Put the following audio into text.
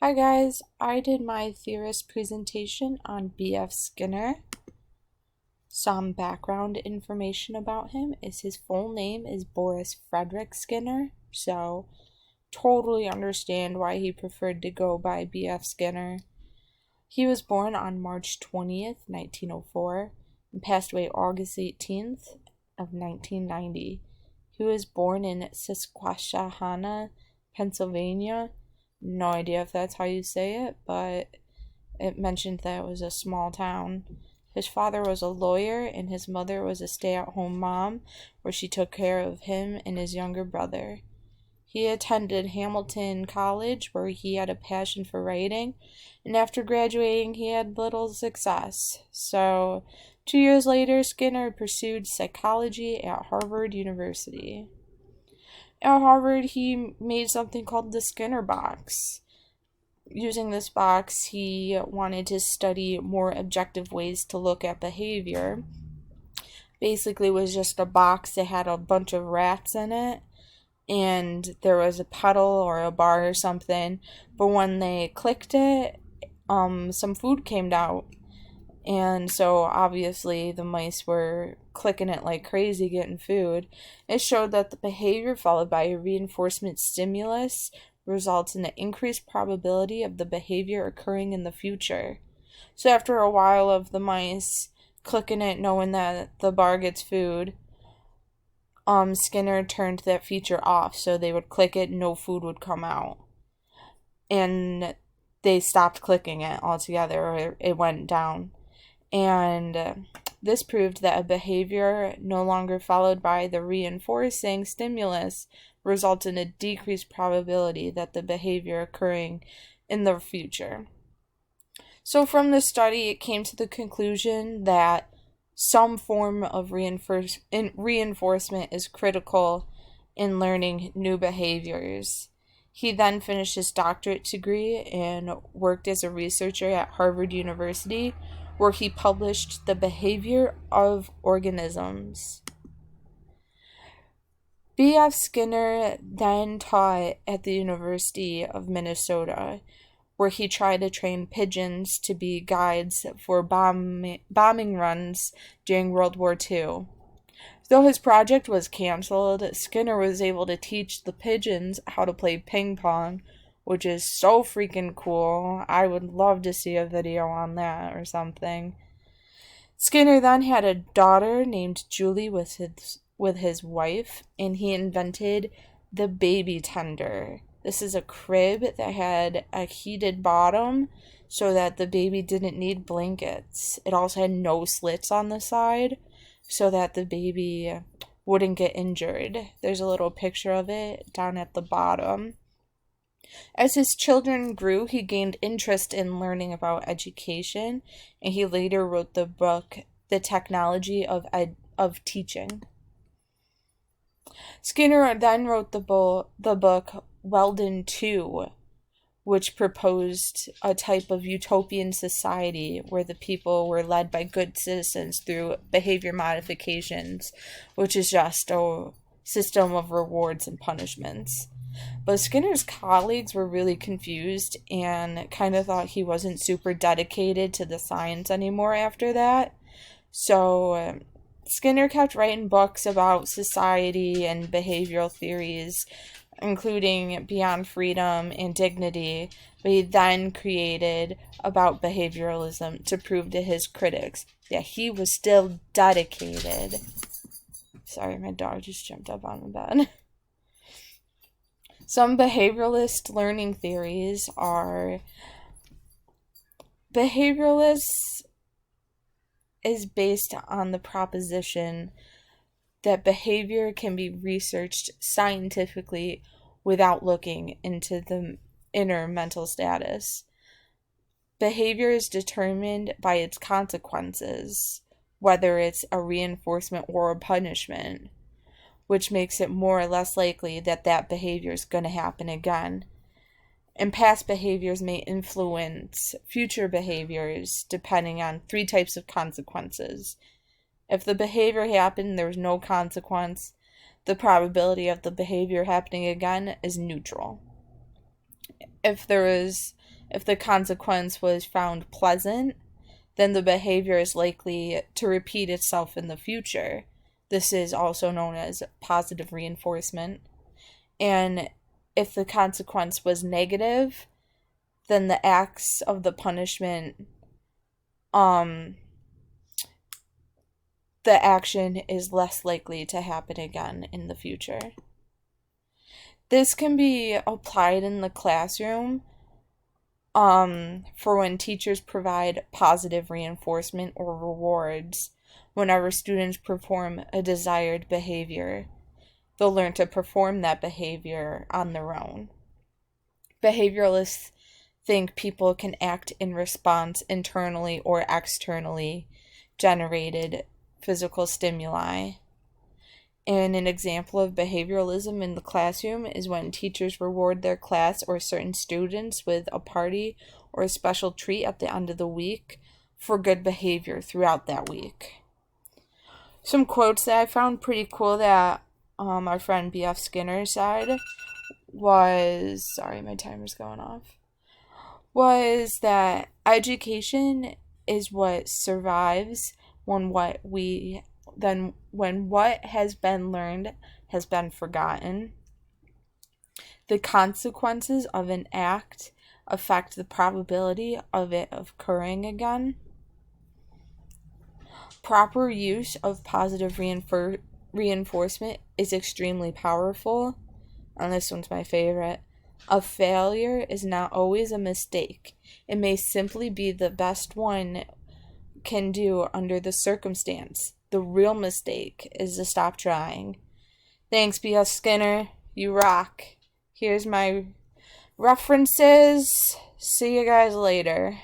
Hi guys, I did my Theorist presentation on B.F Skinner. Some background information about him is his full name is Boris Frederick Skinner, so totally understand why he preferred to go by B.F Skinner. He was born on March 20th, 1904, and passed away August 18th of 1990. He was born in Susquehanna, Pennsylvania. No idea if that's how you say it, but it mentioned that it was a small town. His father was a lawyer and his mother was a stay-at-home mom where she took care of him and his younger brother. He attended Hamilton College where he had a passion for writing, and after graduating he had little success. So 2 years later, Skinner pursued psychology at Harvard University. At Harvard, he made something called the Skinner box. Using this box, he wanted to study more objective ways to look at behavior. Basically, it was just a box that had a bunch of rats in it, and there was a pedal or a bar or something, but when they clicked it, some food came out. And so obviously the mice were clicking it like crazy getting food. It showed that the behavior followed by a reinforcement stimulus results in an increased probability of the behavior occurring in the future. So after a while of the mice clicking it knowing that the bar gets food, Skinner turned that feature off so they would click it and no food would come out. And they stopped clicking it altogether or it went down. And this proved that a behavior no longer followed by the reinforcing stimulus results in a decreased probability that the behavior occurring in the future. So from this study, it came to the conclusion that some form of reinforcement is critical in learning new behaviors. He then finished his doctorate degree and worked as a researcher at Harvard University, where he published The Behavior of Organisms. B.F. Skinner then taught at the University of Minnesota, where he tried to train pigeons to be guides for bombing runs during World War II. Though his project was canceled, Skinner was able to teach the pigeons how to play ping pong, which is so freaking cool. I would love to see a video on that or something. Skinner then had a daughter named Julie with his wife, and he invented the baby tender. This is a crib that had a heated bottom so that the baby didn't need blankets. It also had no slits on the side so that the baby wouldn't get injured. There's a little picture of it down at the bottom. As his children grew, he gained interest in learning about education, and he later wrote the book, The Technology of Teaching. Skinner then wrote the book, Weldon II, which proposed a type of utopian society where the people were led by good citizens through behavior modifications, which is just a system of rewards and punishments. But Skinner's colleagues were really confused and kind of thought he wasn't super dedicated to the science anymore after that. So Skinner kept writing books about society and behavioral theories, including Beyond Freedom and Dignity, but he then created About Behavioralism to prove to his critics that he was still dedicated. Sorry, my dog just jumped up on the bed. Some behavioralist learning theories are behavioralists is based on the proposition that behavior can be researched scientifically without looking into the inner mental status. Behavior is determined by its consequences, whether it's a reinforcement or a punishment, which makes it more or less likely that that behavior is going to happen again. And past behaviors may influence future behaviors depending on 3 types of consequences. If the behavior happened, there was no consequence, the probability of the behavior happening again is neutral. If there is If the consequence was found pleasant, then the behavior is likely to repeat itself in the future. This is also known as positive reinforcement. And if the consequence was negative, then the acts of the punishment, the action is less likely to happen again in the future. This can be applied in the classroom for when teachers provide positive reinforcement or rewards whenever students perform a desired behavior. They'll learn to perform that behavior on their own. Behavioralists think people can act in response internally or externally generated physical stimuli. And an example of behavioralism in the classroom is when teachers reward their class or certain students with a party or a special treat at the end of the week for good behavior throughout that week. Some quotes that I found pretty cool that our friend B.F Skinner said was, sorry, my timer's going off, was that education is what survives when what has been learned has been forgotten. The consequences of an act affect the probability of it occurring again. Proper use of positive reinforcement is extremely powerful. And this one's my favorite. A failure is not always a mistake. It may simply be the best one can do under the circumstance. The real mistake is to stop trying. Thanks, B.F Skinner. You rock. Here's my references. See you guys later.